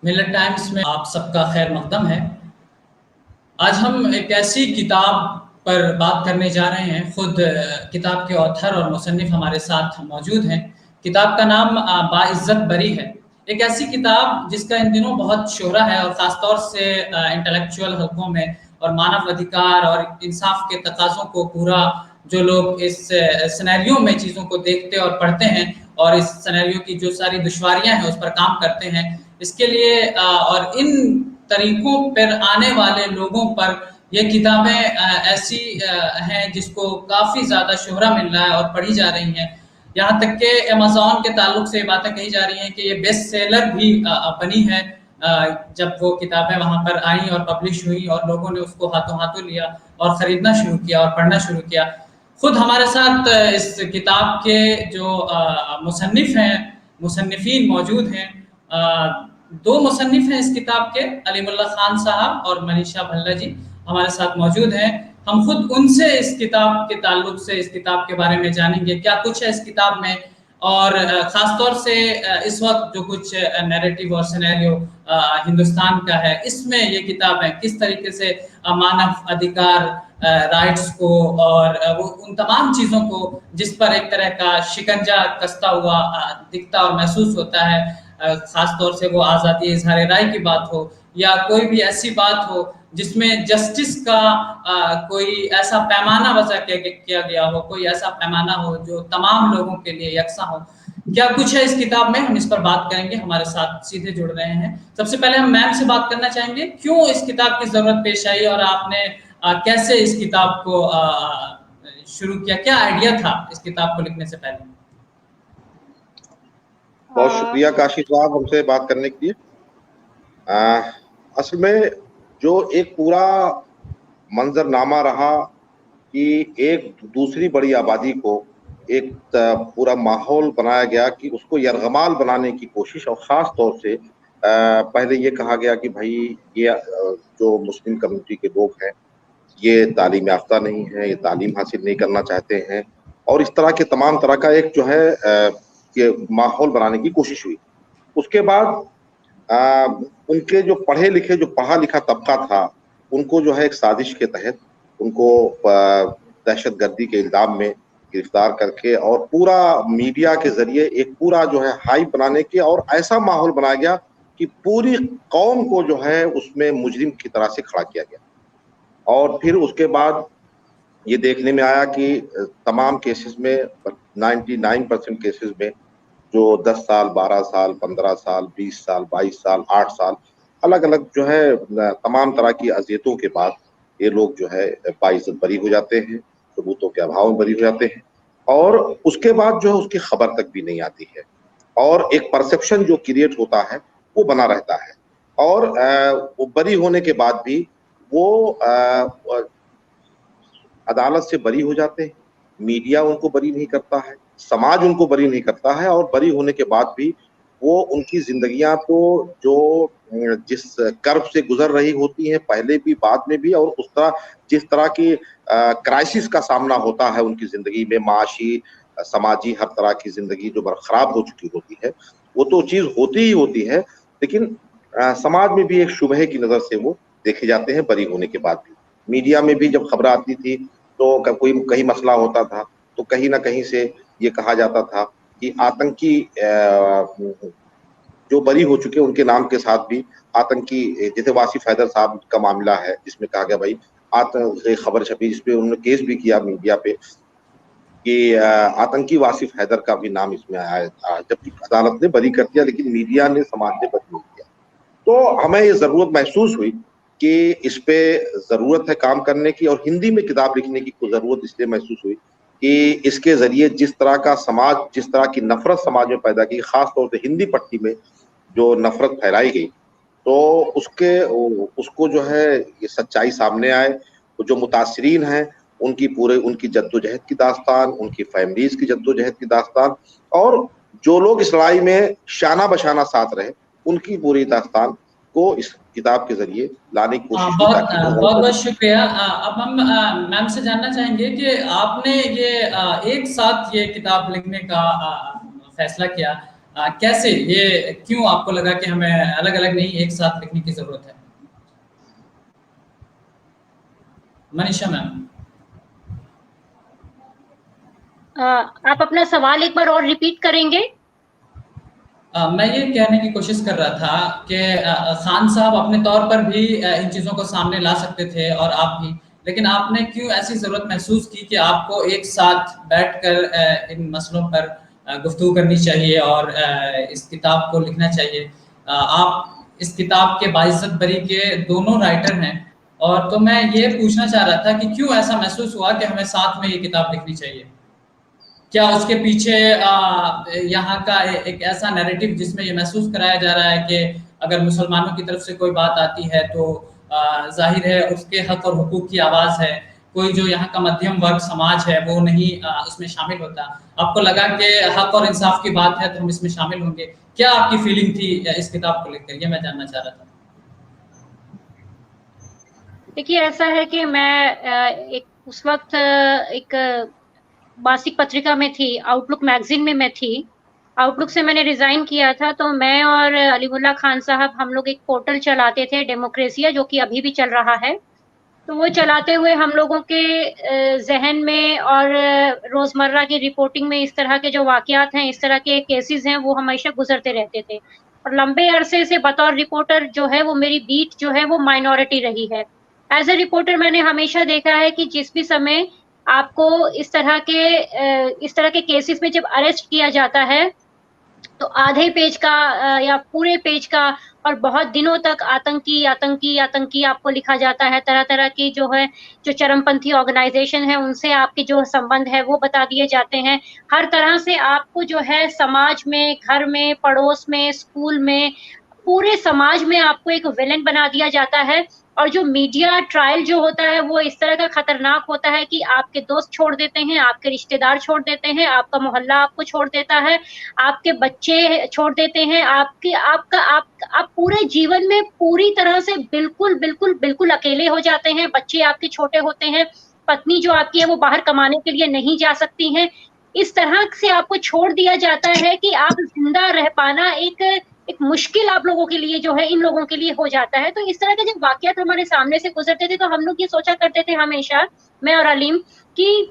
मिलत टाइम्स में आप सबका खैर मकदम है। आज हम एक ऐसी किताब पर बात करने जा रहे हैं। खुद किताब के ऑथर और मुसन्निफ हमारे साथ मौजूद हैं। किताब का नाम बाइज़्ज़त बरी है। एक ऐसी किताब जिसका इन दिनों बहुत शोहरा है और ख़ास तौर से इंटेलेक्चुअल हलकों में और मानव अधिकार और इंसाफ के तकाज़ों को पूरा जो लोग इस सिनेरियो में चीज़ों को देखते और पढ़ते हैं और इस सिनेरियो की जो सारी दुश्वारियाँ हैं उस पर काम करते हैं, इसके लिए और इन तरीकों पर आने वाले लोगों पर ये किताबें ऐसी हैं जिसको काफ़ी ज़्यादा शोहरा मिल रहा है और पढ़ी जा रही हैं। यहाँ तक कि अमेज़न के ताल्लुक से ये बातें कही जा रही हैं कि ये बेस्ट सेलर भी बनी है जब वो किताबें वहाँ पर आई और पब्लिश हुई और लोगों ने उसको हाथों-हाथों लिया और ख़रीदना शुरू किया और पढ़ना शुरू किया। खुद हमारे साथ इस किताब के जो मुसन्निफ़ हैं, मुसन्निफ़ीन मौजूद हैं। 2 मुसन्निफ़ हैं इस किताब के, अलीमुल्लाह खान साहब और मनीषा भल्ला जी हमारे साथ मौजूद हैं। हम खुद उनसे इस किताब के ताल्लुक से, इस किताब के बारे में जानेंगे, क्या कुछ है इस किताब में और ख़ास तौर से इस वक़्त जो कुछ नैरेटिव और सिनेरियो हिंदुस्तान का है, इसमें ये किताब है किस तरीके से मानव अधिकार राइट्स को और वो उन तमाम चीज़ों को जिस पर एक तरह का शिकंजा कसता हुआ दिखता और महसूस होता है, ख़ास तौर से वो आज़ादी इज़हार राय की बात हो या कोई भी ऐसी बात हो जिसमें जस्टिस का कोई ऐसा पैमाना वज़ा किया गया हो, कोई ऐसा पैमाना हो जो तमाम लोगों के लिए यकसा हो। क्या कुछ है इस किताब में, हम इस पर बात करेंगे। हमारे साथ सीधे जुड़ रहे हैं। सबसे पहले हम मैम से बात करना चाहेंगे, क्यों इस किताब की ज़रूरत पेश आई और आपने कैसे इस किताब को शुरू किया? क्या आइडिया था इस किताब को लिखने से पहले? बहुत शुक्रिया काशी साहब हमसे बात करने के लिए। असल में जो एक पूरा मंजरनामा रहा कि एक दूसरी बड़ी आबादी को एक पूरा माहौल बनाया गया कि उसको यरगमाल बनाने की कोशिश, और ख़ास तौर से पहले ये कहा गया कि भाई ये जो मुस्लिम कम्युनिटी के लोग हैं ये तालीम याफ्ता नहीं है, ये तालीम हासिल नहीं करना चाहते हैं, और इस तरह के तमाम तरह का एक जो है ये माहौल बनाने की कोशिश हुई। उसके बाद उनके जो पढ़े लिखे, जो पढ़ा लिखा तबका था, उनको जो है एक साजिश के तहत उनको दहशतगर्दी के इल्ज़ाम में गिरफ्तार करके और पूरा मीडिया के ज़रिए एक पूरा जो है हाइप बनाने के और ऐसा माहौल बनाया गया कि पूरी कौम को जो है उसमें मुजरिम की तरह से खड़ा किया गया। और फिर उसके बाद ये देखने में आया कि तमाम केसेस में 99% केसेस में जो 10 साल, 12 साल, 15 साल, 20 साल, 22 साल, 8 साल, अलग-अलग जो है तमाम तरह की अज़ियतों के बाद ये लोग जो है बाइज़्ज़त बरी हो जाते हैं, सबूतों के अभाव में बरी हो जाते हैं, और उसके बाद जो है उसकी खबर तक भी नहीं आती है और एक परसेप्शन जो क्रिएट होता है वो बना रहता है। और वो बरी होने के बाद भी वो अदालत से बरी हो जाते हैं, मीडिया उनको बरी नहीं करता है, समाज उनको बरी नहीं करता है, और बरी होने के बाद भी वो उनकी ज़िंदगियाँ तो जो जिस कर्ब से गुज़र रही होती हैं पहले भी, बाद में भी, और उस तरह जिस तरह की क्राइसिस का सामना होता है उनकी ज़िंदगी में, माशी, समाजी हर तरह की ज़िंदगी जो खराब हो चुकी होती है, वो तो चीज़ होती ही होती है, लेकिन समाज में भी एक शुबहे की नज़र से वो देखे जाते हैं बरी होने के बाद भी। मीडिया में भी जब खबर आती थी तो कोई कहीं मसला होता था तो कहीं न कहीं से ये कहा जाता था कि आतंकी जो बरी हो चुके उनके नाम के साथ भी आतंकी, जैसे वासिफ हैदर साहब का मामला है जिसमें कहा गया भाई खबर छपी जिसपे उन्होंने केस भी किया मीडिया पे कि आतंकी वासिफ हैदर का भी नाम इसमें आया था, जबकि अदालत ने बरी कर दिया लेकिन मीडिया ने, समाज ने बरी नहीं किया। तो हमें ये ज़रूरत महसूस हुई कि इस पे ज़रूरत है काम करने की, और हिंदी में किताब लिखने की ज़रूरत इसलिए महसूस हुई कि इसके ज़रिए जिस तरह का समाज, जिस तरह की नफ़रत समाज में पैदा की, ख़ास तौर से हिंदी पट्टी में जो नफ़रत फैलाई गई, तो उसको जो है ये सच्चाई सामने आए, तो जो मुतासिरीन हैं उनकी जद्दोजहद की दास्तान, उनकी फैमिलीज़ की जद्दोजहद की दास्तान, और जो लोग इस लड़ाई में शाना-बशाना साथ रहे, उनकी पूरी दास्तान को इस किताब के ज़रिए लाने की कोशिश की ताकि बहुत-बहुत शुक्रिया। अब हम मैम से जानना चाहेंगे कि आपने ये एक साथ ये किताब लिखने का फैसला किया। कैसे ये क्यों आपको लगा कि हमें अलग-अलग नहीं एक साथ लिखने की ज़रूरत है? मनीषा मैम। आप अपना सवाल एक बार और रिपीट करेंगे? मैं ये कहने की कोशिश कर रहा था कि खान साहब अपने तौर पर भी इन चीज़ों को सामने ला सकते थे और आप भी, लेकिन आपने क्यों ऐसी ज़रूरत महसूस की कि आपको एक साथ बैठकर इन मसलों पर गुफ्तगू करनी चाहिए और इस किताब को लिखना चाहिए? आप इस किताब के बाइज़्ज़त बरी के दोनों राइटर हैं और तो मैं ये पूछना चाह रहा था कि क्यों ऐसा महसूस हुआ कि हमें साथ में ये किताब लिखनी चाहिए? क्या उसके पीछे यहाँ का एक ऐसा नैरेटिव जिसमें ये महसूस कराया जा रहा है कि अगर मुसलमानों की तरफ से कोई बात आती है तो ज़ाहिर है उसके हक और हुकूक की आवाज़ है, कोई जो यहाँ का मध्यम वर्ग समाज है वो नहीं उसमें शामिल होता। आपको लगा कि हक और इंसाफ की बात है तो हम इसमें शामिल होंगे। क्या आपकी फीलिंग थी इस किताब को लेकर? ये मैं जानना चाह रहा था। देखिए, ऐसा है कि मैं एक उस वक़्त एक मासिक पत्रिका में थी, आउटलुक मैगज़ीन में मैं थी। आउटलुक से मैंने रिज़ाइन किया था, तो मैं और अलीमुल्ला खान साहब हम लोग एक पोर्टल चलाते थे डेमोक्रेसिया, जो कि अभी भी चल रहा है। तो वो चलाते हुए हम लोगों के ज़हन में और रोज़मर्रा की रिपोर्टिंग में इस तरह के जो वाक़यात हैं, इस तरह के केसेज़ हैं, वो हमेशा गुज़रते रहते थे। और लंबे अरसे से बतौर रिपोर्टर जो है वो मेरी बीट जो है वो माइनॉरिटी रही है। एज़ अ रिपोर्टर मैंने हमेशा देखा है कि जिस भी समय आपको इस तरह के केसेज़ में जब अरेस्ट किया जाता है, तो आधे पेज का या पूरे पेज का और बहुत दिनों तक आतंकी, आतंकी, आतंकी आपको लिखा जाता है। तरह-तरह की जो है, जो चरमपंथी ऑर्गनाइज़ेशन है, उनसे आपके जो संबंध है, वो बता दिए जाते हैं। हर तरह से आपको जो है समाज में, घर में, पड़ोस में, स्कूल में, पूरे समाज में आपको एक विलेन बना दिया जाता है। और जो मीडिया ट्रायल जो होता है, वो इस तरह का खतरनाक होता है कि आपके दोस्त छोड़ देते हैं, आपके रिश्तेदार छोड़ देते हैं, आपका मोहल्ला आपको छोड़ देता है, आपके बच्चे छोड़ देते हैं, आपके आपका आप पूरे जीवन में पूरी तरह से बिल्कुल, बिल्कुल, बिल्कुल अकेले हो जाते हैं, बच्चे आपके छोटे होते हैं, पत्नी जो आपकी है वो बाहर कमाने के लिए नहीं जा सकती हैं। इस तरह से आपको छोड़ दिया जाता है कि आप ज़िंदा रह पाना एक एक मुश्किल आप लोगों के लिए जो है, इन लोगों के लिए हो जाता है। तो इस तरह के जब वाक़यात हमारे सामने से गुज़रते थे, तो हम लोग ये सोचा करते थे हमेशा, मैं और अलीम, कि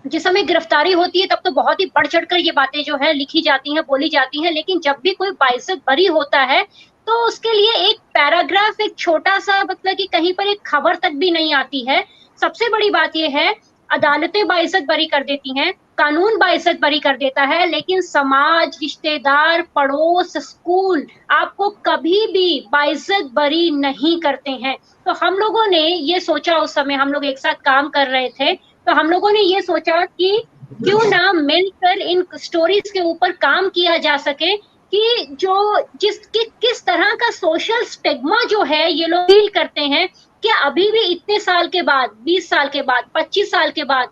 जिस समय गिरफ्तारी होती है तब तो बहुत ही बढ़-चढ़ कर ये बातें जो है लिखी जाती हैं, बोली जाती हैं, लेकिन जब भी कोई बाइज्जत बरी होता है, तो उसके लिए एक पैराग्राफ, एक छोटा-सा, मतलब कि कहीं पर एक खबर तक भी नहीं आती है। सबसे बड़ी बात ये है, अदालतें बाइज्जत बरी कर देती हैं, कानून बाइज्जत बरी कर देता है, लेकिन समाज, रिश्तेदार, पड़ोस, स्कूल आपको कभी भी बाइज्जत बरी नहीं करते हैं। तो हम लोगों ने ये सोचा, उस समय हम लोग एक साथ काम कर रहे थे, तो हम लोगों ने ये सोचा कि क्यों ना मिलकर इन स्टोरीज के ऊपर काम किया जा सके, कि जो किस तरह का सोशल स्टिग्मा जो है ये लोग फील करते हैं, कि अभी भी इतने साल के बाद, 20 साल के बाद, 25 साल के बाद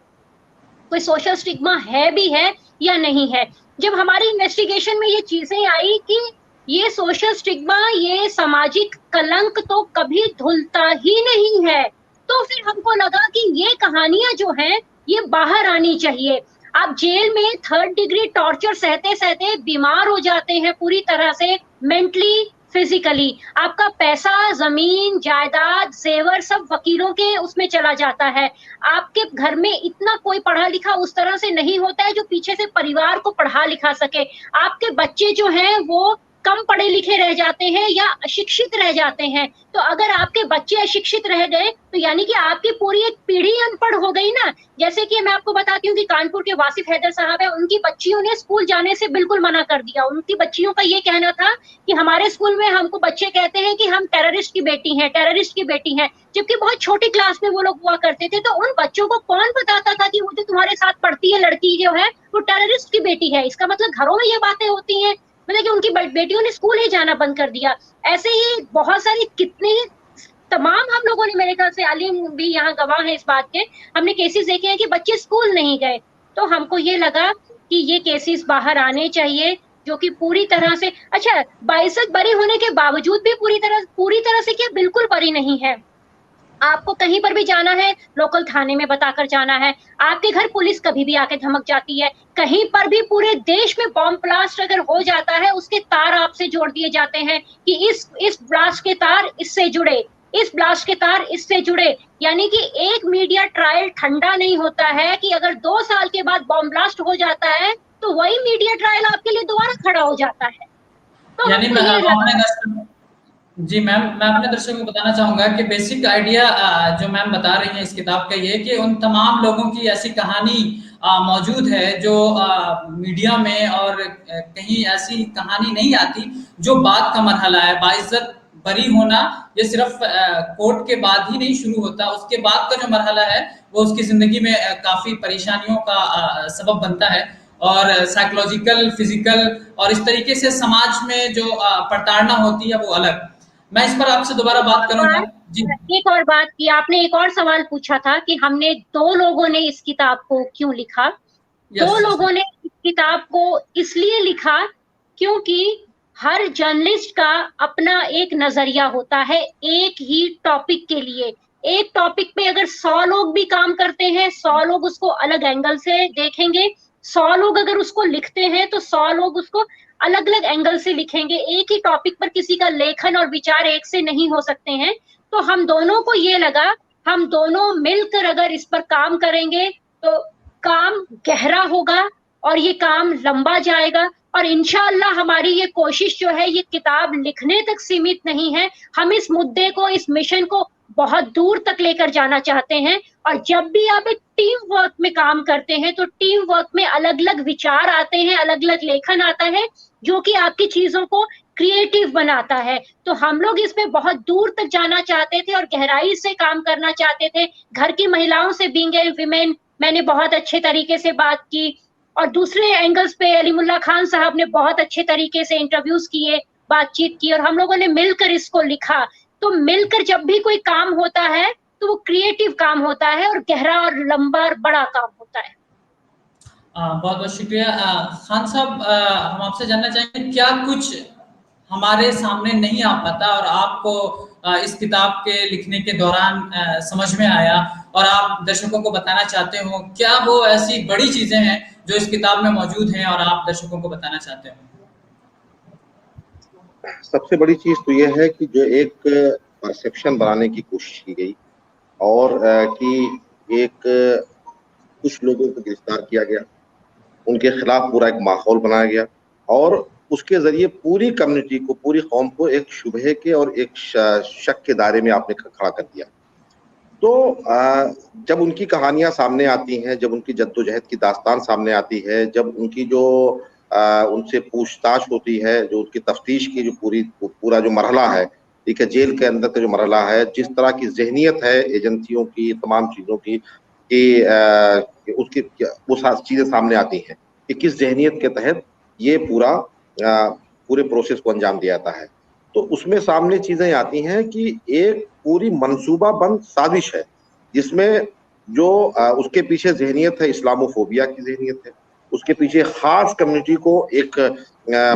कोई सोशल स्टिग्मा है भी है या नहीं है। जब हमारी इन्वेस्टिगेशन में ये चीजें आई कि ये सोशल स्टिग्मा, ये सामाजिक कलंक तो कभी धुलता ही नहीं है, तो फिर हमको लगा कि ये कहानियां जो हैं ये बाहर आनी चाहिए। आप जेल में 3rd डिग्री टॉर्चर सहते सहते बीमार हो जाते हैं पूरी तरह से, मेंटली, फिजिकली। आपका पैसा, जमीन, जायदाद, जेवर सब वकीलों के उसमें चला जाता है। आपके घर में इतना कोई पढ़ा लिखा उस तरह से नहीं होता है जो पीछे से परिवार को पढ़ा लिखा सके। आपके बच्चे जो हैं वो कम पढ़े लिखे रह जाते हैं या अशिक्षित रह जाते हैं। तो अगर आपके बच्चे अशिक्षित रह गए, तो यानी कि आपकी पूरी एक पीढ़ी अनपढ़ हो गई ना। जैसे कि मैं आपको बताती हूँ कि कानपुर के वासिफ हैदर साहब है, उनकी बच्चियों ने स्कूल जाने से बिल्कुल मना कर दिया। उनकी बच्चियों का ये कहना था कि हमारे स्कूल में हमको बच्चे कहते हैं कि हम टेररिस्ट की बेटी हैं, टेररिस्ट की बेटी हैं, जबकि बहुत छोटी क्लास में वो लोग हुआ करते थे। तो उन बच्चों को कौन बताता था कि वो जो तुम्हारे साथ पढ़ती है लड़की जो है वो टेररिस्ट की बेटी है? इसका मतलब घरों में ये बातें होती हैं, मतलब कि उनकी बेटियों ने स्कूल ही जाना बंद कर दिया। ऐसे ही बहुत सारी, कितने ही तमाम, हम लोगों ने, मेरे ख्याल से अलीम भी यहाँ गवाह है इस बात के, हमने केसेस देखे हैं कि बच्चे स्कूल नहीं गए। तो हमको ये लगा कि ये केसेस बाहर आने चाहिए, जो कि पूरी तरह से, अच्छा, बाइज्जत बरी होने के बावजूद भी पूरी तरह से क्या, बिल्कुल बरी नहीं है। आपको कहीं पर भी जाना है, लोकल थाने में बताकर जाना है। आपके घर पुलिस कभी भी आके धमक जाती है। कहीं पर भी पूरे देश में बॉम्ब ब्लास्ट अगर हो जाता है, उसके तार आपसे जोड़ दिए जाते हैं कि इस ब्लास्ट के तार इससे जुड़े, इस ब्लास्ट के तार इससे जुड़े। यानी कि एक मीडिया ट्रायल ठंडा नहीं होता है कि अगर 2 साल के बाद बॉम्ब ब्लास्ट हो जाता है, तो वही मीडिया ट्रायल आपके लिए दोबारा खड़ा हो जाता है। तो यानी हमको मैं ये अपने लगा। दर्शक जी मैम, मैं अपने दर्शकों को बताना चाहूँगा कि बेसिक आइडिया जो मैम बता रही हैं इस किताब का ये कि उन तमाम लोगों की ऐसी कहानी मौजूद है जो मीडिया में और कहीं ऐसी कहानी नहीं आती, जो बाद का मरहला है। बाइज्जत बरी होना ये सिर्फ कोर्ट के बाद ही नहीं शुरू होता, उसके बाद का जो मरहला है वो उसकी ज़िंदगी में काफ़ी परेशानियों का सबब बनता है। और साइकोलॉजिकल, फिज़िकल और इस तरीके से समाज में जो प्रताड़ना होती है वो अलग। मैं इस पर आपसे दोबारा बात और करूँगा। जी, एक और बात कि आपने एक और सवाल पूछा था कि हमने 2 लोगों ने इस किताब को क्यों लिखा? 2 यस, यस। लोगों ने इस किताब को इसलिए लिखा क्योंकि हर जर्नलिस्ट का अपना एक नज़रिया होता है एक ही टॉपिक के लिए। एक टॉपिक पे अगर 100 लोग भी काम करते हैं, 100 लोग उसको अलग एंगल से देखेंगे, 100 लोग अगर उसको लिखते हैं, तो 100 लोग उसको अलग-अलग एंगल से लिखेंगे। एक ही टॉपिक पर किसी का लेखन और विचार एक से नहीं हो सकते हैं। तो हम दोनों को ये लगा, हम दोनों मिलकर अगर इस पर काम करेंगे, तो काम गहरा होगा और ये काम लंबा जाएगा। और इंशाअल्लाह हमारी ये कोशिश जो है, ये किताब लिखने तक सीमित नहीं है। हम इस मुद्दे को, इस मिशन को बहुत दूर तक लेकर जाना चाहते हैं। और जब भी आप एक टीम वर्क में काम करते हैं, तो टीम वर्क में अलग-अलग विचार आते हैं, अलग-अलग लेखन आता है, जो कि आपकी चीज़ों को क्रिएटिव बनाता है। तो हम लोग इसमें बहुत दूर तक जाना चाहते थे और गहराई से काम करना चाहते थे। घर की महिलाओं से, बीइंग ए वीमेन, मैंने बहुत अच्छे तरीके से बात की। और दूसरे एंगल्स पे अलीमुल्ला खान साहब ने बहुत अच्छे तरीके से इंटरव्यूज किए, बातचीत की, और हम लोगों ने मिलकर इसको लिखा। तो मिलकर जब भी कोई काम होता है, तो वो क्रिएटिव काम होता है और गहरा और लंबा और बड़ा काम होता है। बहुत-बहुत शुक्रिया। खान साहब, हम आपसे जानना चाहेंगे क्या कुछ हमारे सामने नहीं आ पाता और आपको इस किताब के लिखने के दौरान समझ में आया और आप दर्शकों को बताना चाहते हो? क्या वो ऐसी बड़ी चीज़ें हैं जो इस किताब में मौजूद हैं और आप दर्शकों को बताना चाहते हो? सबसे बड़ी चीज तो यह है कि जो एक परसेप्शन बनाने की कोशिश की गई और कि एक कुछ लोगों को गिरफ्तार किया गया, उनके खिलाफ पूरा एक माहौल बनाया गया और उसके ज़रिए पूरी कम्युनिटी को, पूरी कौम को एक शुबहे के और एक शक के दायरे में आपने खड़ा कर दिया। तो जब उनकी कहानियाँ सामने आती हैं, जब उनकी जद्दोजहद की दास्तान सामने आती है, जब उनकी जो उनसे पूछताछ होती है, जो उनकी तफ्तीश की जो पूरा जो मरहला है, ठीक है, जेल के अंदर का जो मरहला है, जिस तरह की ज़हनियत है एजेंसियों की, तमाम चीज़ों की कि उसकी वो चीज़ें सामने आती हैं कि किस ज़हनियत के तहत ये पूरे प्रोसेस को अंजाम दिया जाता है। तो उसमें सामने चीज़ें आती हैं कि एक पूरी मंसूबाबंद साजिश है, जिसमें जो उसके पीछे ज़हनियत है, इस्लामोफोबिया की ज़हनियत है। उसके पीछे ख़ास कम्युनिटी को एक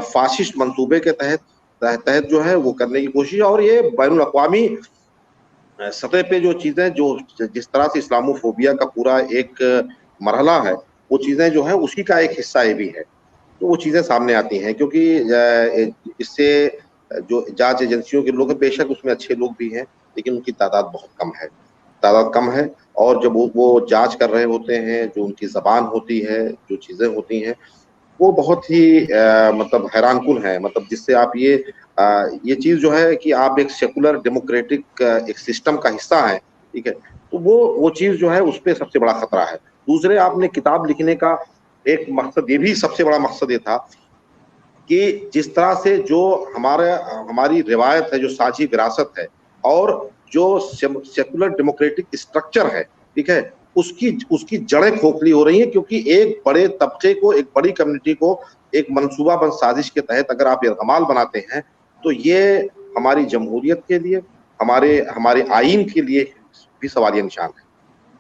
फ़ाशिस्ट मंसूबे के तहत जो है वो करने की कोशिश है और ये बैनुल अक़वामी सतह पे जो चीज़ें जो जिस तरह से इस्लामोफोबिया का पूरा एक मरहला है, वो चीज़ें जो है उसी का एक हिस्सा ये भी है। तो वो चीज़ें सामने आती हैं क्योंकि इससे जो जाँच एजेंसियों के लोग हैं, बेशक उसमें अच्छे लोग भी हैं, लेकिन उनकी तादाद बहुत कम है। तादाद कम है और जब वो जाँच कर रहे होते हैं, जो उनकी ज़बान होती है, जो चीज़ें होती हैं, वो बहुत ही मतलब हैरानकुन है। मतलब जिससे आप ये चीज़ जो है कि आप एक सेकुलर डेमोक्रेटिक एक सिस्टम का हिस्सा हैं, ठीक है? तो वो चीज़ जो है उस पे सबसे बड़ा खतरा है। दूसरे आपने किताब लिखने का एक मकसद, ये भी सबसे बड़ा मकसद ये था कि जिस तरह से जो हमारी रिवायत है, जो साझी विरासत है और जो सेकुलर डेमोक्रेटिक स्ट्रक्चर है, ठीक है? उसकी जड़ें खोखली हो रही हैं क्योंकि एक बड़े तबके को, एक बड़ी कम्युनिटी को एक मंसूबाबंद साजिश के तहत अगर आप यरग़माल बनाते हैं, तो ये हमारी जमहूरियत के लिए, हमारे आईन के लिए भी सवालिया निशान है।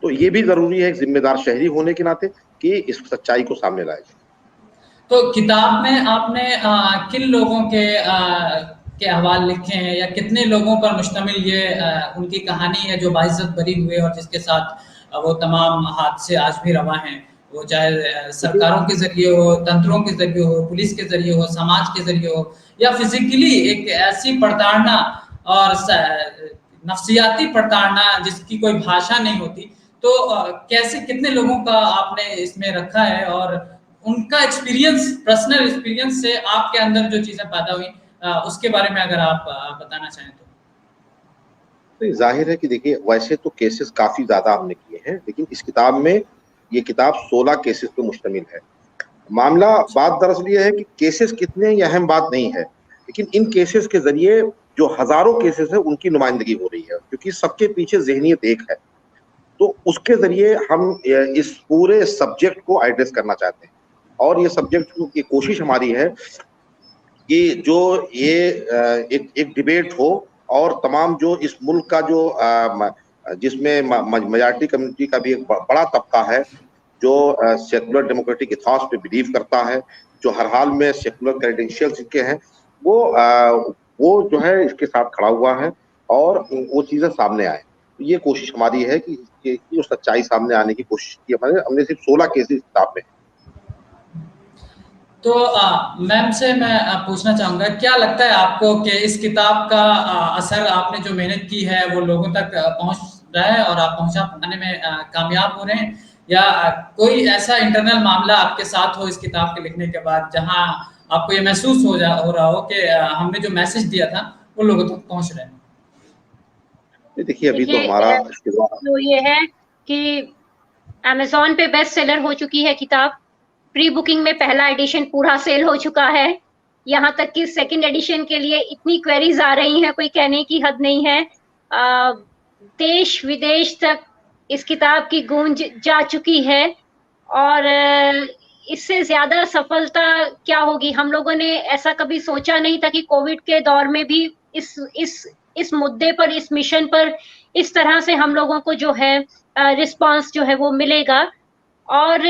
तो ये भी ज़रूरी है एक ज़िम्मेदार शहरी होने के नाते कि इस सच्चाई को सामने लाया जाए। तो किताब में आपने किन लोगों के के अहवाल लिखे हैं, या कितने लोगों पर मुश्तमिल ये उनकी कहानी है जो बाइज्जत बरी हुए और जिसके साथ वो तमाम हादसे आज भी रवा हैं, वो चाहे सरकारों के ज़रिए हो, तंत्रों के ज़रिए हो, पुलिस के ज़रिए हो, समाज के ज़रिए हो, या फिज़िकली एक ऐसी प्रताड़ना और नफ्सियाती प्रताड़ना जिसकी कोई भाषा नहीं होती। तो कैसे कितने लोगों का आपने इसमें रखा है, और उनका एक्सपीरियंस, पर्सनल एक्सपीरियंस से आपके अंदर जो चीज़ें पैदा हुई, उसके बारे में अगर आप बताना चाहें तो? नहीं, जाहिर है कि देखिए वैसे तो केसेस काफी ज्यादा हमने किए हैं, लेकिन इस किताब में ये किताब 16 केसेस पे मुश्तमिल है। मामला बात दरअसल ये है कि केसेस कितने ये अहम बात नहीं है, लेकिन इन केसेस के जरिए जो हजारों केसेस है उनकी नुमाइंदगी हो रही है, क्योंकि सबके पीछे जहनियत एक है। तो उसके जरिए हम इस पूरे सब्जेक्ट को एड्रेस करना चाहते हैं, और ये सब्जेक्ट की कोशिश हमारी है कि जो ये एक डिबेट हो, और तमाम जो इस मुल्क का जो जिसमें मेजॉरिटी कम्युनिटी का भी एक बड़ा तबका है जो सेकुलर डेमोक्रेटिक इथॉस पे बिलीव करता है, जो हर हाल में सेकुलर क्रेडेंशियल्स के हैं, वो जो है इसके साथ खड़ा हुआ है, और वो चीजें सामने आए। तो ये कोशिश हमारी है कि जो सच्चाई सामने आने की कोशिश की हमने सिर्फ 16 केसेस किताब में। तो मैम से मैं पूछना चाहूँगा, क्या लगता है आपको कि इस किताब का असर, आपने जो मेहनत की है वो लोगों तक पहुँच रहा है और आप पहुँचा पाने में कामयाब हो रहे हैं, या कोई ऐसा इंटरनल मामला आपके साथ हो इस किताब के लिखने के बाद जहाँ आपको ये महसूस हो रहा हो कि हमने जो मैसेज दिया था वो लोगों तक पहुँच रहा है? देखिए अभी तो हमारा तो ये है कि अमेज़न पे बेस्ट सेलर हो चुकी है किताब। प्री बुकिंग में पहला एडिशन पूरा सेल हो चुका है। यहाँ तक कि सेकंड एडिशन के लिए इतनी क्वेरीज आ रही हैं, कोई कहने की हद नहीं है। देश विदेश तक इस किताब की गूंज जा चुकी है, और इससे ज्यादा सफलता क्या होगी? हम लोगों ने ऐसा कभी सोचा नहीं था कि कोविड के दौर में भी इस मुद्दे पर, इस मिशन पर इस तरह से हम लोगों को जो है रिस्पांस जो है वो मिलेगा। और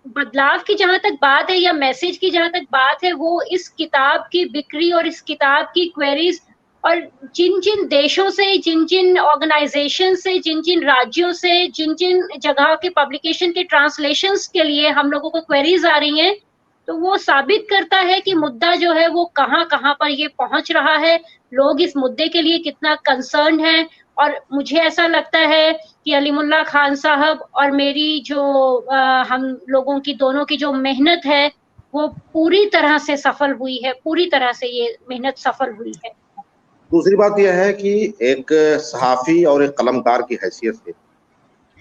बदलाव की जहां तक बात है, या मैसेज की जहां तक बात है, वो इस किताब की बिक्री और इस किताब की क्वेरीज, और जिन जिन देशों से, जिन जिन ऑर्गेनाइजेशन से, जिन जिन राज्यों से, जिन जिन जगह के पब्लिकेशन के ट्रांसलेशंस के लिए हम लोगों को क्वेरीज आ रही हैं, तो वो साबित करता है कि मुद्दा जो है वो कहाँ कहाँ पर ये पहुंच रहा है, लोग इस मुद्दे के लिए कितना कंसर्न है। और मुझे ऐसा लगता है कि अलीमुल्लाह खान साहब और मेरी जो हम लोगों की दोनों की जो मेहनत है वो पूरी तरह से सफल हुई है, पूरी तरह से ये मेहनत सफल हुई है। दूसरी बात यह है कि एक सहाफ़ी और एक कलमकार की हैसियत से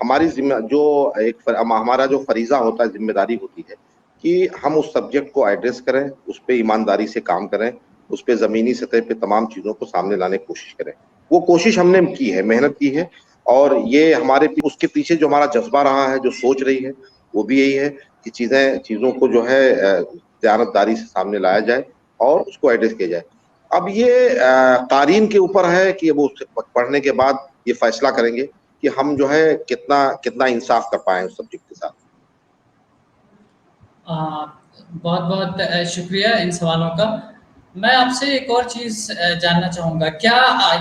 हमारी हमारा जो फरीज़ा होता है, जिम्मेदारी होती है कि हम उस सब्जेक्ट को एड्रेस करें, उस पे ईमानदारी से काम करें, उस पे ज़मीनी सतह पे तमाम चीज़ों को सामने लाने की कोशिश करें। वो कोशिश हमने की है, मेहनत की है, और ये उसके पीछे जो हमारा जज्बा रहा है, जो सोच रही है, वो भी यही है कि चीज़ों को जो है दयानतदारी से सामने लाया जाए और उसको एड्रेस किया जाए। अब ये क़ारीन के ऊपर है कि वो पढ़ने के बाद ये फैसला करेंगे कि हम जो है कितना इंसाफ कर पाए उस सब्जेक्ट के साथ। बहुत बहुत शुक्रिया इन सवालों का। मैं आपसे एक और चीज़ जानना चाहूँगा, क्या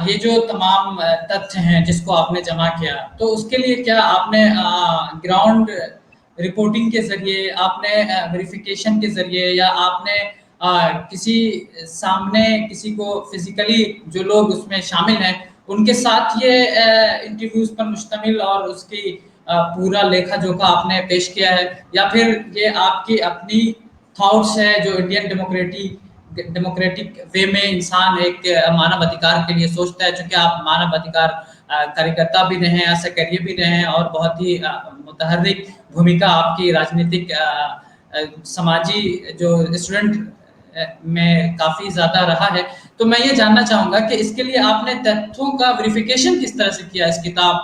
ये जो तमाम तथ्य हैं जिसको आपने जमा किया, तो उसके लिए क्या आपने ग्राउंड रिपोर्टिंग के ज़रिए, आपने वेरिफिकेशन के ज़रिए, या आपने किसी सामने किसी को फिज़िकली जो लोग उसमें शामिल हैं उनके साथ ये इंटरव्यूज़ पर मुश्तमिल और उसकी पूरा लेखा जोखा आपने पेश किया है, या फिर ये आपकी अपनी थॉट्स है जो इंडियन डेमोक्रेटिक वे में इंसान एक मानव अधिकार के लिए सोचता है, चूँकि आप मानव अधिकार कार्यकर्ता भी रहे हैं, सक्रिय भी रहे हैं, और बहुत ही मुतहर्रिक भूमिका आपकी राजनीतिक समाजी जो स्टूडेंट में काफ़ी ज़्यादा रहा है। तो मैं ये जानना चाहूँगा कि इसके लिए आपने तथ्यों का वेरिफिकेशन किस तरह से किया इस किताब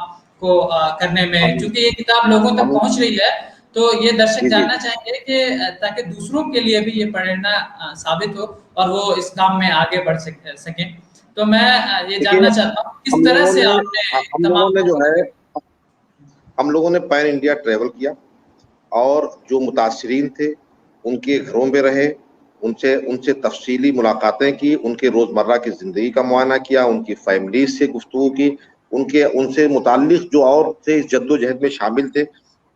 को करने में, चूँकि ये किताब लोगों तक पहुँच रही है, तो ये दर्शक जानना चाहेंगे कि ताकि दूसरों के लिए भी ये प्रेरणा साबित हो और वो इस काम में आगे बढ़ सकें। तो मैं ये जानना चाहता हूँ किस तरह से आपने हम लोगों ने पैन इंडिया ट्रैवल किया, और जो मुतासरीन थे उनके घरों में रहे, उनसे उनसे तफसीली मुलाकातें की, उनके रोजमर्रा की जिंदगी का मुआयना किया, उनकी फैमिली से गुफ्तगू की, उनके उनसे मुताल्लिक जो और थे इस जद्दोजहद में शामिल थे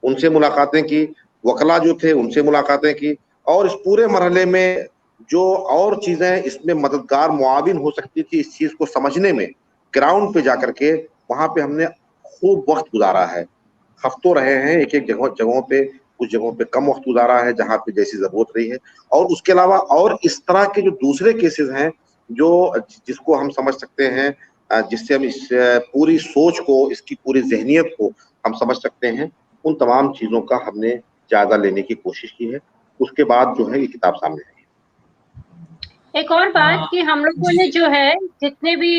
उनसे मुलाकातें की, वकला जो थे उनसे मुलाकातें की, और इस पूरे मरहले में जो और चीजें इसमें मददगार मुआविन हो सकती थी इस चीज को समझने में, ग्राउंड पे जाकर के वहां पे हमने खूब वक्त गुजारा है। हफ्तों रहे हैं, एक एक जगहों पे, कुछ जगहों पे कम वक्त गुजारा है जहां पे जैसी जरूरत रही है। और उसके अलावा और इस तरह के जो दूसरे केसेस हैं जो जिसको हम समझ सकते हैं, जिससे हम इस पूरी सोच को, इसकी पूरी जहनियत को हम समझ सकते हैं, उन तमाम चीजों का हमने जायजा लेने की कोशिश की है। उसके बाद जो है ये किताब सामने आई। एक और बात हाँ कि हम लोगों जी ने जी। जो है जितने भी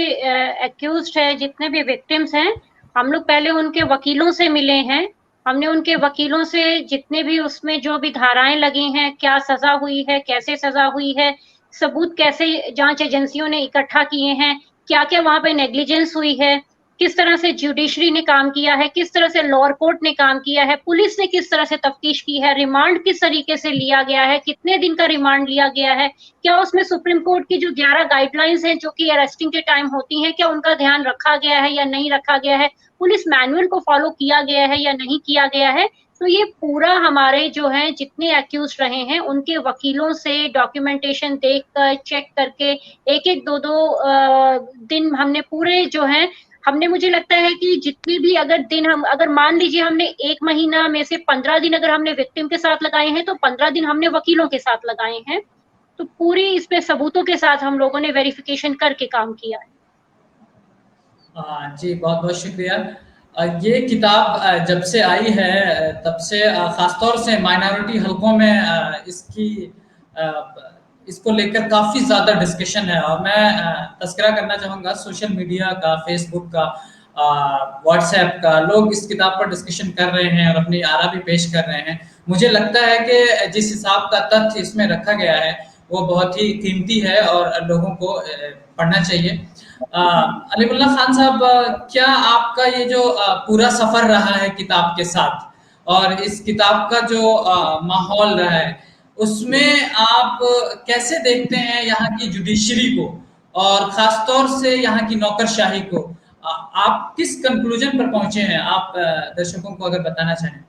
एक्यूज्ड है, जितने भी विक्टिम्स हैं, हम लोग पहले उनके वकीलों से मिले हैं। हमने उनके वकीलों से जितने भी उसमें जो भी धाराएं लगी हैं, क्या सजा हुई है, कैसे सजा हुई है, सबूत कैसे जांच एजेंसियों ने इकट्ठा किए हैं, क्या क्या वहां पे नेग्लिजेंस हुई है, किस तरह से जुडिशरी ने काम किया है, किस तरह से लोअर कोर्ट ने काम किया है, पुलिस ने किस तरह से तफ्तीश की है, रिमांड किस तरीके से लिया गया है, कितने दिन का रिमांड लिया गया है, क्या उसमें सुप्रीम कोर्ट की जो 11 गाइडलाइंस हैं जो कि अरेस्टिंग के टाइम होती हैं, क्या उनका ध्यान रखा गया है या नहीं रखा गया है, पुलिस मैनुअल को फॉलो किया गया है या नहीं किया गया है। तो ये पूरा हमारे जो है जितने एक्यूज रहे हैं उनके वकीलों से डॉक्यूमेंटेशन देखकर चेक करके एक एक दो दो दिन हमने पूरे जो है, हमने, मुझे लगता है कि जितने भी अगर दिन, हम अगर मान लीजिए हमने 1 महीना में से 15 दिन अगर हमने विक्टिम के साथ लगाए हैं तो 15 दिन हमने वकीलों के साथ लगाए हैं। तो पूरी इस पे सबूतों के साथ हम लोगों ने वेरिफिकेशन करके काम किया है। जी, बहुत-बहुत शुक्रिया। ये किताब जब से आई है तब से ख़ासतौर से माइनॉरिटी हलकों में इसको लेकर काफ़ी ज़्यादा डिस्कशन है और मैं तज़किरा करना चाहूँगा सोशल मीडिया का, फ़ेसबुक का, व्हाट्सऐप का, लोग इस किताब पर डिस्कशन कर रहे हैं और अपनी आरा भी पेश कर रहे हैं। मुझे लगता है कि जिस हिसाब का तथ्य इसमें रखा गया है, वो बहुत ही कीमती है और लोगों को पढ़ना चाहिए। अलीमुल्लाह खान साहब, क्या आपका ये जो पूरा सफ़र रहा है किताब के साथ और इस किताब का जो माहौल रहा है, उसमें आप कैसे देखते हैं यहाँ की जुडिशरी को और ख़ास तौर से यहाँ की नौकरशाही को? आप किस कंक्लूजन पर पहुँचे हैं? आप दर्शकों को अगर बताना चाहें।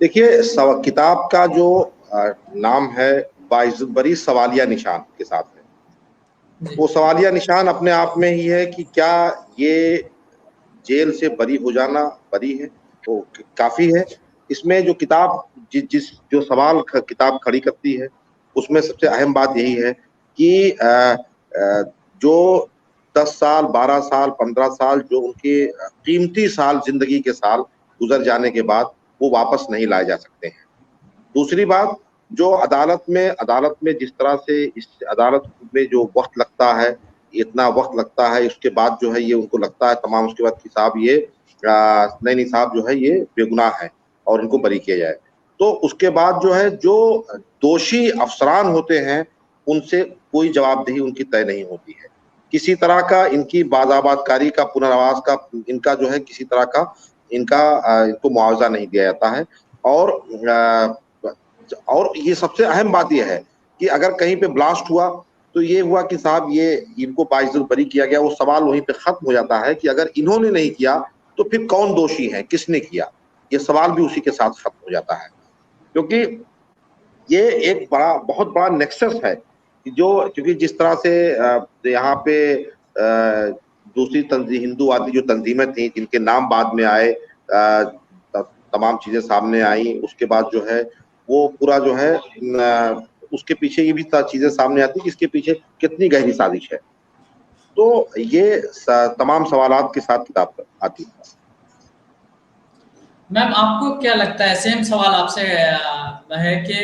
देखिए, किताब का जो नाम है बाइज़्ज़त बरी सवालिया निशान के साथ है। जी। वो सवालिया निशान अपने आप में ही है कि क्या ये जेल से बरी हो जाना बरी है, तो काफी है। इसमें जो किताब जिस जो सवाल किताब खड़ी करती है उसमें सबसे अहम बात यही है कि जो 10 साल, 12 साल, 15 साल जो उनके कीमती साल, जिंदगी के साल गुजर जाने के बाद वो वापस नहीं लाए जा सकते हैं। दूसरी बात, जो अदालत में जिस तरह से इस अदालत में जो वक्त लगता है, इतना वक्त लगता है, उसके बाद जो है ये उनको लगता है तमाम, उसके बाद कि साहब ये नहीं साहब जो है ये बेगुनाह है और इनको बरी किया जाए। तो उसके बाद जो है जो दोषी अफसरान होते हैं उनसे कोई जवाबदेही उनकी तय नहीं होती है। किसी तरह का इनकी बाज़ाबादकारी का, पुनर्वास का, इनका जो है किसी तरह का इनको मुआवजा नहीं दिया जाता है। और ये सबसे अहम बात ये है कि अगर कहीं पे ब्लास्ट हुआ तो ये हुआ कि साहब ये इनको बाइज्जत बरी किया गया, वो सवाल वहीं पे खत्म हो जाता है कि अगर इन्होंने नहीं किया तो फिर कौन दोषी है, किसने किया, ये सवाल भी उसी के साथ खत्म हो जाता है। क्योंकि ये एक बहुत बड़ा नेक्सस है जो, क्योंकि जिस तरह से यहाँ पे दूसरी हिंदूवादी जो तंजीमें थी जिनके नाम बाद में आए, तमाम चीजें सामने आई, उसके बाद जो है वो पूरा जो है उसके पीछे ये भी चीजें सामने आती है कि इसके पीछे कितनी गहरी साजिश है। तो ये तमाम सवालात के साथ किताब आती है। मैम, आपको क्या लगता है, सेम सवाल आपसे है कि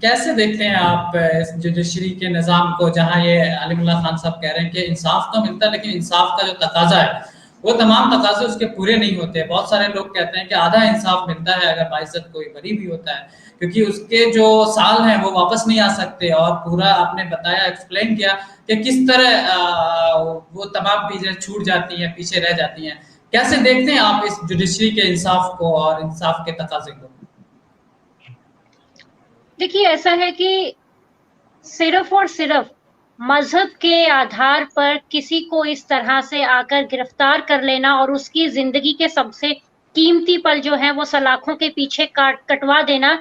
कैसे देखते हैं आप इस जुडिशरी के निज़ाम को, जहां ये अलीमुल्लाह खान साहब कह रहे हैं कि इंसाफ तो मिलता है लेकिन इंसाफ का जो तकाजा है वो तमाम तकाजे उसके पूरे नहीं होते। बहुत सारे लोग कहते हैं कि आधा इंसाफ मिलता है अगर बाइज्जत कोई बरी भी होता है, क्योंकि उसके जो साल हैं वो वापस नहीं आ सकते। और पूरा आपने बताया, एक्सप्लेन किया कि किस तरह वो तमाम चीजें छूट जाती हैं, पीछे रह जाती हैं। कैसे देखते हैं आप इस जुडिशरी के इंसाफ को और इंसाफ के तकाजे को? देखिए ऐसा है कि सिर्फ और सिर्फ मजहब के आधार पर किसी को इस तरह से आकर गिरफ्तार कर लेना और उसकी जिंदगी के सबसे कीमती पल जो है वो सलाखों के पीछे कटवा देना,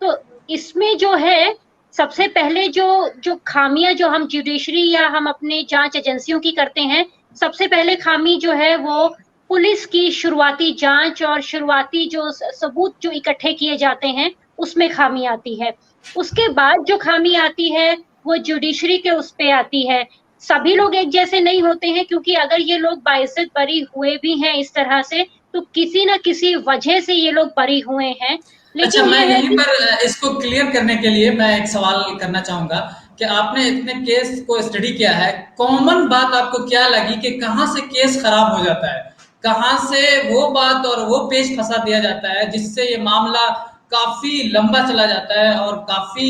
तो इसमें जो है सबसे पहले जो जो खामियां जो हम जुडिशरी या हम अपने जांच एजेंसियों की करते हैं, सबसे पहले खामी जो है वो पुलिस की शुरुआती जांच और शुरुआती जो सबूत जो इकट्ठे किए जाते हैं उसमें खामी आती है। उसके बाद जो खामी आती है वो जुडिशरी के उस पे आती है। सभी लोग एक जैसे नहीं होते हैं, क्योंकि अगर ये लोग बाइज्जत बरी हुए भी हैं इस तरह से, तो किसी न किसी वजह से ये लोग बरी हुए हैं। अच्छा, लेकिन मैं ये है यहीं कि पर इसको क्लियर करने के लिए मैं एक सवाल करना चाहूँगा कि आपने इतने केस को स्टडी किया है, कॉमन बात आपको क्या लगी कि कहाँ से केस खराब हो जाता है? कहाँ से वो बात और वो पेच फँसा दिया जाता है जिससे ये मामला काफ़ी लंबा चला जाता है और काफ़ी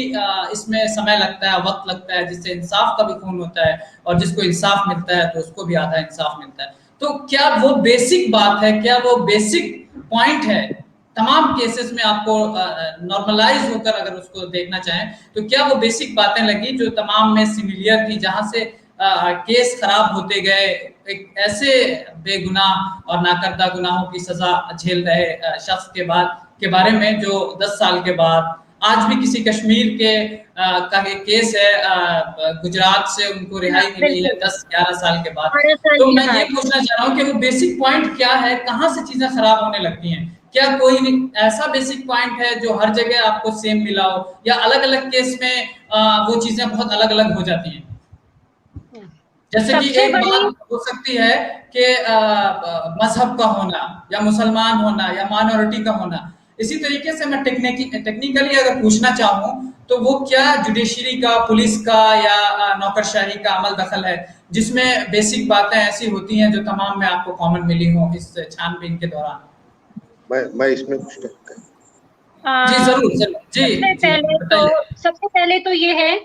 इसमें समय लगता है, वक़्त लगता है, जिससे इंसाफ का भी खून होता है और जिसको इंसाफ मिलता है तो उसको भी आधा इंसाफ मिलता है। तो क्या वो बेसिक बात है, क्या वो बेसिक पॉइंट है तमाम केसेस में आपको नॉर्मलाइज होकर अगर उसको देखना चाहें तो क्या वो बेसिक बातें लगी जो तमाम में सिमिलियर थी, जहां से केस खराब होते गए, एक ऐसे बेगुनाह और नाकर्दा गुनाहों की सजा झेल रहे शख्स के बारे में जो 10 साल के बाद आज भी किसी कश्मीर के का एक केस है, गुजरात से उनको रिहाई मिली है 10-11 साल के बाद। 12 साल तो के मैं ये बाद पूछना चाह रहा हूँ कि वो बेसिक पॉइंट क्या है, कहाँ से चीजें खराब होने लगती हैं? क्या कोई ऐसा बेसिक पॉइंट है जो हर जगह आपको सेम मिला हो, या अलग-अलग केस में वो चीजें बहुत अलग-अलग हो जाती हैं? जैसे कि सबसे एक बड़ी बात हो सकती है कि मजहब का होना या मुसलमान होना या माइनॉरिटी का होना। इसी तरीके से मैं टेक्निकली अगर पूछना चाहूँ तो वो क्या जुडिशरी का, पुलिस का या नौकरशाही का अमल दखल है जिसमें बेसिक बातें ऐसी होती हैं जो तमाम में आपको कॉमन मिली हो इस छानबीन के दौरान? मैं इसमें कुछ कहता हूँ। जी आ, जरूर जरूर, जी जी बताइए। सबसे पहले तो ये है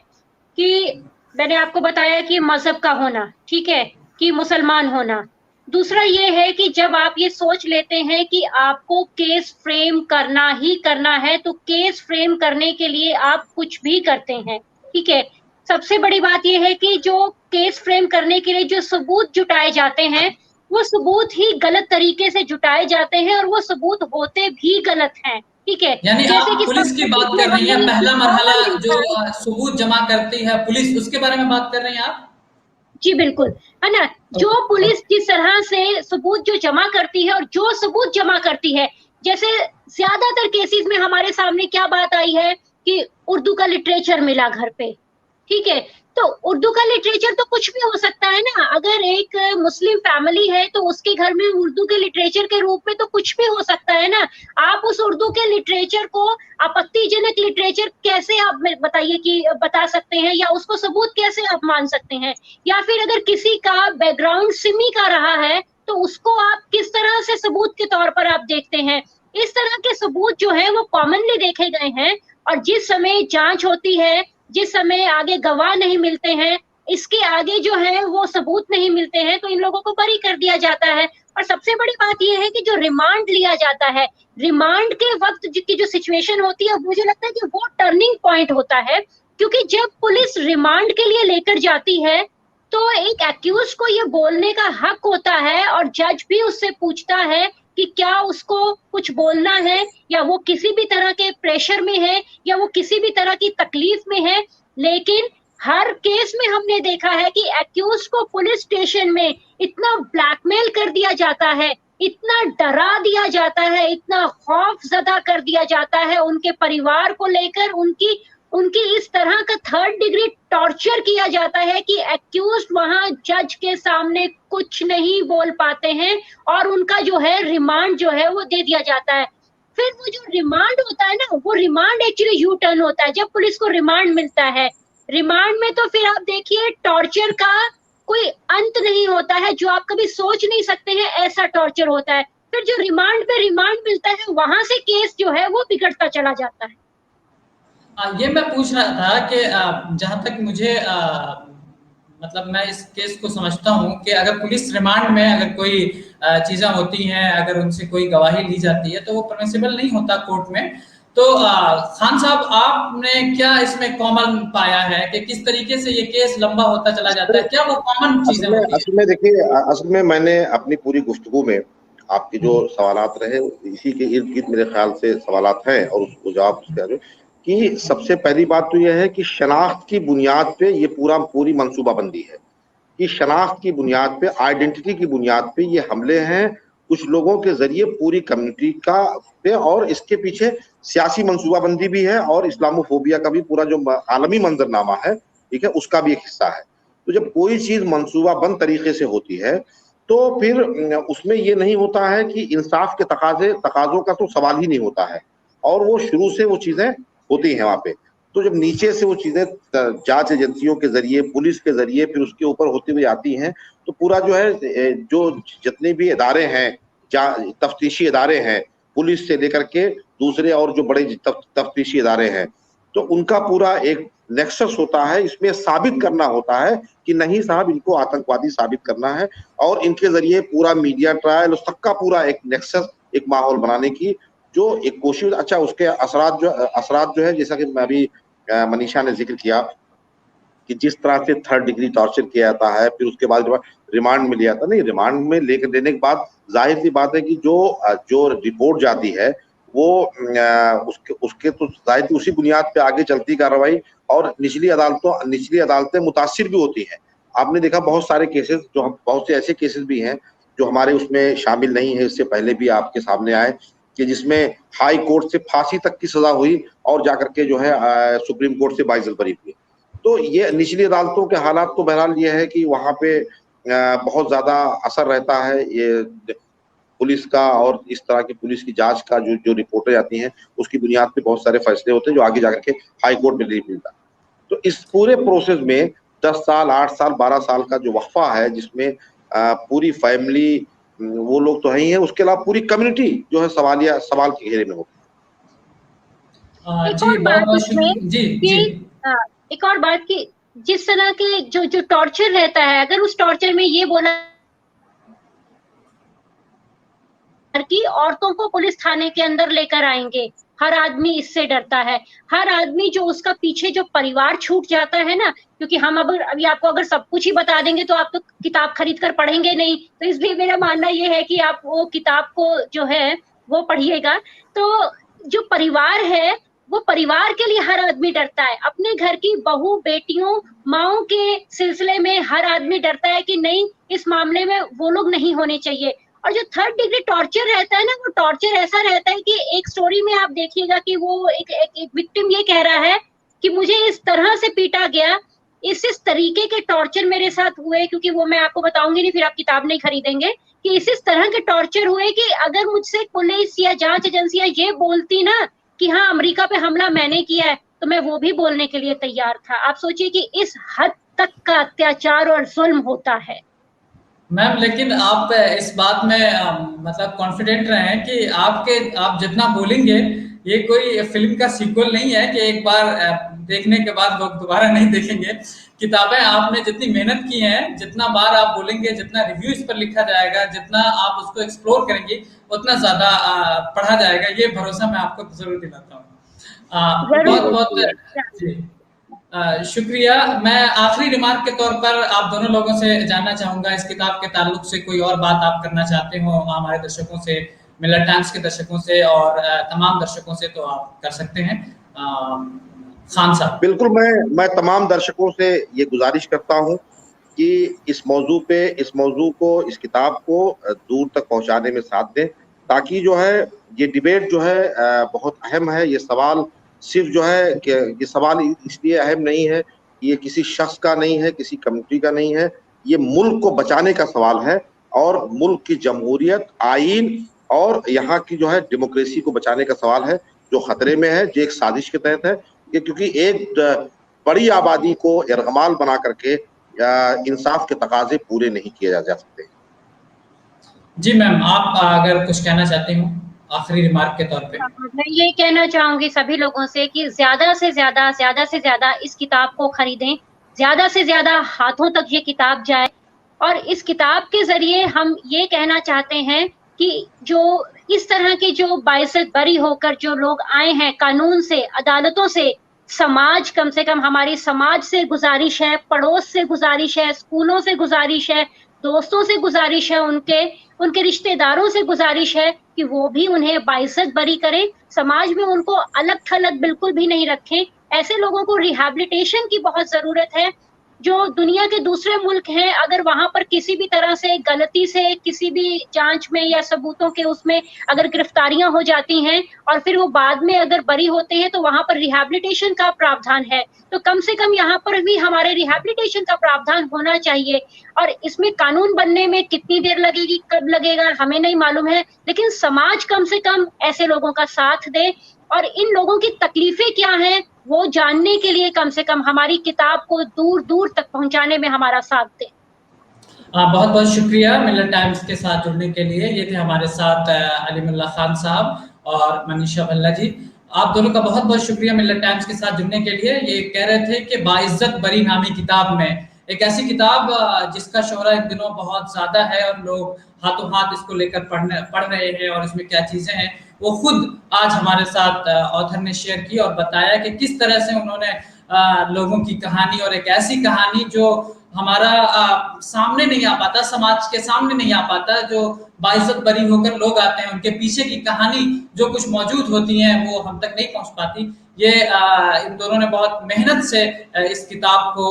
कि मैंने आपको बताया कि मजहब का होना, ठीक है, कि मुसलमान होना। दूसरा ये है कि जब आप ये सोच लेते हैं कि आपको केस फ्रेम करना ही करना है, तो केस फ्रेम करने के लिए आप कुछ भी करते हैं, ठीक है। सबसे बड़ी बात ये है कि जो केस फ्रेम करने के लिए जो सबूत जुटाए जाते हैं, वो सबूत ही गलत तरीके से जुटाए जाते हैं और वो सबूत होते भी गलत हैं, ठीक है। यानी जैसे आप कि पुलिस की संस्कृति बात में कर रही हमने हैं, एक पहला मरहला कॉमन जो देखा है। सबूत जमा करती है पुलिस, उसके बारे में बात कर रही हैं आप? जी बिल्कुल, है ना? जो ओके। पुलिस जिस तरह से सबूत जो जमा करती है और जो सबूत जमा करती है, जैसे ज्यादातर केसेस में हमारे सामने क्या बात आई है कि उर्दू का लिटरेचर मिला घर पे, ठीक है। तो उर्दू का लिटरेचर तो कुछ भी हो सकता है ना। अगर एक मुस्लिम फैमिली है तो उसके घर में उर्दू के लिटरेचर के रूप में तो कुछ भी हो सकता है ना। आप उस उर्दू के लिटरेचर को आपत्तिजनक लिटरेचर कैसे आप बताइए कि बता सकते हैं, या उसको सबूत कैसे आप मान सकते हैं? या फिर अगर किसी का बैकग्राउंड सिमी का रहा है तो उसको आप किस तरह से सबूत के तौर पर आप देखते हैं? इस तरह के सबूत जो है वो कॉमनली देखे गए हैं, और जिस समय जांच होती है, जिस समय आगे गवाह नहीं मिलते हैं, इसके आगे जो है वो सबूत नहीं मिलते हैं, तो इन लोगों को बरी कर दिया जाता है। और सबसे बड़ी बात ये है कि जो रिमांड लिया जाता है, रिमांड के वक्त की जो सिचुएशन होती है, मुझे लगता है कि वो टर्निंग पॉइंट होता है। क्योंकि जब पुलिस रिमांड के लिए लेकर जाती है तो एक एक्यूज को ये बोलने का हक होता है, और जज भी उससे पूछता है कि क्या उसको कुछ बोलना है, या वो किसी भी तरह के प्रेशर में है, या वो किसी भी तरह की तकलीफ में है। लेकिन हर केस में हमने देखा है कि एक्यूज को पुलिस स्टेशन में इतना ब्लैकमेल कर दिया जाता है, इतना डरा दिया जाता है, इतना खौफ ज़दा कर दिया जाता है उनके परिवार को लेकर, उनकी उनकी इस तरह का थर्ड डिग्री टॉर्चर किया जाता है कि एक्यूज वहां जज के सामने कुछ नहीं बोल पाते हैं, और उनका जो है रिमांड जो है वो दे दिया जाता है। फिर वो जो रिमांड होता है ना, वो रिमांड एक्चुअली यू टर्न होता है जब पुलिस को रिमांड मिलता है। रिमांड में तो फिर आप देखिए टॉर्चर का कोई अंत नहीं होता है, जो आप कभी सोच नहीं सकते हैं ऐसा टॉर्चर होता है। फिर जो रिमांड पे रिमांड मिलता है, वहां से केस जो है वो बिगड़ता चला जाता है। ये मैं पूछ रहा था कि जहाँ तक मुझे मतलब मैं इस केस को समझता हूँ कि अगर पुलिस रिमांड में अगर कोई चीज़ें होती हैं, अगर उनसे कोई गवाही ली जाती है तो वो परमिसिबल नहीं होता कोर्ट में। तो खान साहब, आपने क्या इसमें कॉमन पाया है कि किस तरीके से ये केस लंबा होता चला जाता है? क्या वो कॉमन चीजें होती है? असल में देखिए, असल में मैंने अपनी पूरी गुफ्तगू में आपके जो सवालात रहे इसी के इर्द गिर्द मेरे ख्याल से सवालात हैं और उसको जवाब उसके आगे कि सबसे पहली बात तो यह है कि शनाख्त की बुनियाद पे ये पूरी मंसूबाबंदी है कि शनाख्त की बुनियाद पे, आइडेंटिटी की बुनियाद पे ये हमले हैं कुछ लोगों के जरिए पूरी कम्युनिटी का पे, और इसके पीछे सियासी मंसूबाबंदी भी है और इस्लामोफोबिया का भी पूरा जो आलमी मंजरनामा है, ठीक है, उसका भी एक हिस्सा है। तो जब कोई चीज मंसूबाबंद तरीके से होती है तो फिर उसमें ये नहीं होता है कि इंसाफ के तकाजों का तो सवाल ही नहीं होता है, और वो शुरू से वो चीजें होती हैं वहां पे। तो जब नीचे से वो चीजें जांच एजेंसियों के जरिए, पुलिस के जरिए फिर उसके ऊपर होती हुई आती हैं, तो पूरा जो है जो जितने भी इदारे हैं, तफ्तीशी इदारे हैं, पुलिस से लेकर के दूसरे और जो बड़े तफ्तीशी इदारे हैं, तो उनका पूरा एक नेक्सस होता है। इसमें साबित करना होता है कि नहीं साहब, इनको आतंकवादी साबित करना है, और इनके जरिए पूरा मीडिया ट्रायल, सबका पूरा एक नेक्सस, एक माहौल बनाने की जो एक कोशिश। अच्छा, उसके असरात जो है, जैसा कि मैं अभी मनीषा ने जिक्र किया कि जिस तरह से 3rd डिग्री टॉर्चर किया जाता है, फिर उसके बाद रिमांड में लिया था, नहीं, रिमांड में लेकर देने के बाद जाहिर सी बात है कि जो रिपोर्ट जाती है वो उसके तो जाहिर उसी बुनियाद पे आगे चलती कार्रवाई, और निचली अदालतें मुतासिर भी होती हैं। आपने देखा बहुत सारे केसेस, बहुत से ऐसे केसेस भी हैं जो हमारे उसमें शामिल नहीं है, इससे पहले भी आपके सामने आए, कि जिसमें हाई कोर्ट से फांसी तक की सजा हुई और जाकर के जो है सुप्रीम कोर्ट से बाइज्जत बरी हुई। तो ये निचली अदालतों के हालात तो बहरहाल ये है कि वहां पे बहुत ज्यादा असर रहता है ये पुलिस का, और इस तरह की पुलिस की जांच का जो रिपोर्टें आती हैं उसकी बुनियाद पे बहुत सारे फैसले होते हैं जो आगे जाकर के हाई कोर्ट में नहीं मिलता। तो इस पूरे प्रोसेस में 10 साल, 8 साल, 12 साल का जो वक्फा है, जिसमें पूरी फैमिली, वो लोग तो है ही है, उसके अलावा पूरी कम्युनिटी जो है सवाल के घेरे में होती एक जी, और बहुत बात बहुत इसमें शुक्रिया जी कि जी। एक और बात कि जिस तरह के जो टॉर्चर रहता है, अगर उस टॉर्चर में ये बोला कि औरतों को पुलिस थाने के अंदर लेकर आएंगे, हर आदमी इससे डरता है। हर आदमी जो उसका पीछे जो परिवार छूट जाता है ना, क्योंकि हम अभी आपको अगर सब कुछ ही बता देंगे तो आप तो किताब खरीद कर पढ़ेंगे नहीं, तो इसलिए मेरा मानना ये है कि आप वो किताब को जो है वो पढ़िएगा। तो जो परिवार है, वो परिवार के लिए हर आदमी डरता है। अपने घर की बहू, बेटियों, माओं के सिलसिले में हर आदमी डरता है कि नहीं, इस मामले में वो लोग नहीं होने चाहिए। और जो 3rd डिग्री टॉर्चर रहता है ना, वो टॉर्चर ऐसा रहता है कि एक स्टोरी में आप देखिएगा कि वो एक विक्टिम ये कह रहा है कि मुझे इस तरह से पीटा गया, इस तरीके के टॉर्चर मेरे साथ हुए, क्योंकि वो मैं आपको बताऊंगी नहीं, फिर आप किताब नहीं खरीदेंगे, कि इस तरह के टॉर्चर हुए कि अगर मुझसे पुलिस या जांच एजेंसियां ये बोलती ना कि हाँ अमेरिका पे हमला मैंने किया है, तो मैं वो भी बोलने के लिए तैयार था। आप सोचिए कि इस हद तक का अत्याचार और जुल्म होता है। मैम, लेकिन आप इस बात में मतलब कॉन्फिडेंट रहें कि आप जितना बोलेंगे, ये कोई फिल्म का सीक्वल नहीं है कि एक बार देखने के बाद लोग दोबारा नहीं देखेंगे। किताबें आपने जितनी मेहनत की हैं, जितना बार आप बोलेंगे, जितना रिव्यू इस पर लिखा जाएगा, जितना आप उसको एक्सप्लोर करेंगे, उतना ज्यादा पढ़ा जाएगा। ये भरोसा मैं आपको जरूर दिलाता हूँ। बहुत बहुत जी, शुक्रिया। मैं आखिरी रिमार्क के तौर पर आप दोनों लोगों से जानना चाहूंगा, इस किताब के ताल्लुक से कोई और बात आप करना चाहते हो हमारे दर्शकों से, मिलर टाइम्स के दर्शकों से और तमाम दर्शकों से, तो आप कर सकते हैं खान साहब। बिल्कुल, मैं तमाम दर्शकों से ये गुजारिश करता हूँ कि इस मौजू को, इस किताब को दूर तक पहुंचाने में साथ दें, ताकि जो है ये डिबेट जो है बहुत अहम है। ये सवाल सिर्फ जो है कि ये सवाल इसलिए अहम नहीं है, ये किसी शख्स का नहीं है, किसी कम्युनिटी का नहीं है, ये मुल्क को बचाने का सवाल है, और मुल्क की जमहूरियत, आईन और यहाँ की जो है डेमोक्रेसी को बचाने का सवाल है, जो खतरे में है, जो एक साजिश के तहत है। क्योंकि एक बड़ी आबादी को यरगमाल बना करके इंसाफ के तकाजे पूरे नहीं किए जा सकते। जी मैम, आप अगर कुछ कहना चाहते हो आखिरी रिमार्क के तौर पे। मैं ये कहना चाहूंगी सभी लोगों से कि ज्यादा से ज्यादा इस किताब को खरीदें, ज्यादा से ज्यादा हाथों तक ये किताब जाए। और इस किताब के जरिए हम ये कहना चाहते हैं कि जो इस तरह के जो बाइज्जत बरी होकर जो लोग आए हैं कानून से, अदालतों से, समाज कम से कम हमारी समाज से गुजारिश है, पड़ोस से गुजारिश है, स्कूलों से गुजारिश है, दोस्तों से गुजारिश है, उनके रिश्तेदारों से गुजारिश है कि वो भी उन्हें बाइज्जत बरी करें, समाज में उनको अलग-थलग बिल्कुल भी नहीं रखें। ऐसे लोगों को रिहैबिलिटेशन की बहुत ज़रूरत है। जो दुनिया के दूसरे मुल्क हैं, अगर वहाँ पर किसी भी तरह से गलती से किसी भी जाँच में या सबूतों के उसमें अगर गिरफ्तारियाँ हो जाती हैं और फिर वो बाद में अगर बरी होते हैं, तो वहाँ पर रिहैबिलिटेशन का प्रावधान है। तो कम से कम यहाँ पर भी हमारे रिहैबिलिटेशन का प्रावधान होना चाहिए और इसमें कानून बनने में कितनी देर लगेगी, कब लगेगा, हमें नहीं मालूम है, लेकिन समाज कम से कम ऐसे लोगों का साथ दे और इन लोगों की तकलीफें क्या हैं, वो जानने के लिए कम से कम हमारी किताब को दूर-दूर तक पहुँचाने में हमारा साथ दें। बहुत-बहुत शुक्रिया मिल्लत टाइम्स के साथ जुड़ने के लिए। ये थे हमारे साथ अलीमुल्ला खान साहब और मनीषा भल्ला जी। आप दोनों का बहुत-बहुत शुक्रिया मिल्लत टाइम्स के साथ जुड़ने के लिए। ये कह रहे थे कि बाइज्जत बरी नामी किताब में एक ऐसी किताब जिसका शोहरा इन दिनों बहुत ज़्यादा है और लोग हाथों-हाथ इसको लेकर पढ़ रहे हैं और इसमें क्या चीज़ें हैं, वो खुद आज हमारे साथ ऑथर ने शेयर की और बताया कि किस तरह से उन्होंने लोगों की कहानी और एक ऐसी कहानी जो हमारा सामने नहीं आ पाता, समाज के सामने नहीं आ पाता, जो बाइज्जत बरी होकर लोग आते हैं, उनके पीछे की कहानी जो कुछ मौजूद होती है वो हम तक नहीं पहुंच पाती। ये इन दोनों ने बहुत मेहनत से इस किताब को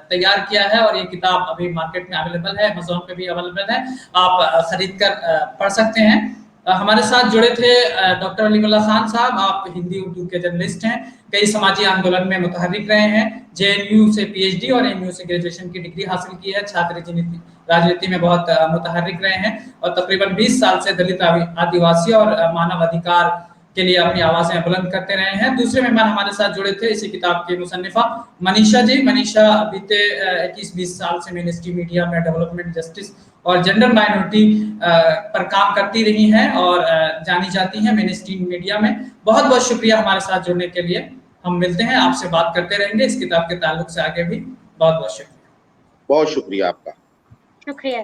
तैयार किया है और ये किताब अभी मार्केट में अवेलेबल है, अमेज़न पे भी अवेलेबल है, आप खरीद कर पढ़ सकते हैं। हमारे साथ जुड़े थे डॉक्टर अलीमुल्ला खान साहब। आप हिंदी उर्दू के जर्नलिस्ट हैं, कई समाजी आंदोलन में मुतहर्रिक रहे हैं, जेएनयू से पीएचडी और एमयू से ग्रेजुएशन की डिग्री हासिल की है, छात्र राजनीति में बहुत मुतहर्रिक रहे हैं और तकरीबन 20 साल से दलित आदिवासी और मानव अधिकार के लिए अपनी आवाज़ें बुलंद करते रहे हैं। दूसरे मेहमान हमारे साथ जुड़े थे इसी किताब की मुसन्निफा मनीषा जी। मनीषा बीते 21-20 साल से मेन स्ट्रीम मीडिया में डेवलपमेंट, जस्टिस और जेंडर माइनॉरिटी पर काम करती रही हैं और जानी जाती हैं मेन स्ट्रीम मीडिया में। बहुत बहुत शुक्रिया हमारे साथ जुड़ने के लिए। हम मिलते हैं, आपसे बात करते रहेंगे इस किताब के ताल्लुक से आगे भी। बहुत बहुत शुक्रिया। बहुत शुक्रिया आपका। शुक्रिया।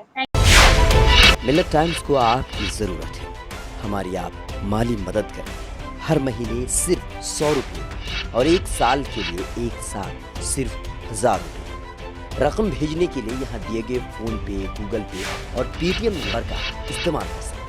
मिल्लत टाइम्स को आपकी जरूरत है, हमारी आप माली मदद करें। हर महीने सिर्फ 100 रुपये और 1 साल के लिए एक साथ सिर्फ 1000 रुपये। रकम भेजने के लिए यहाँ दिए गए फोन पे, गूगल पे और पेटीएम नंबर का इस्तेमाल कर सकते हैं।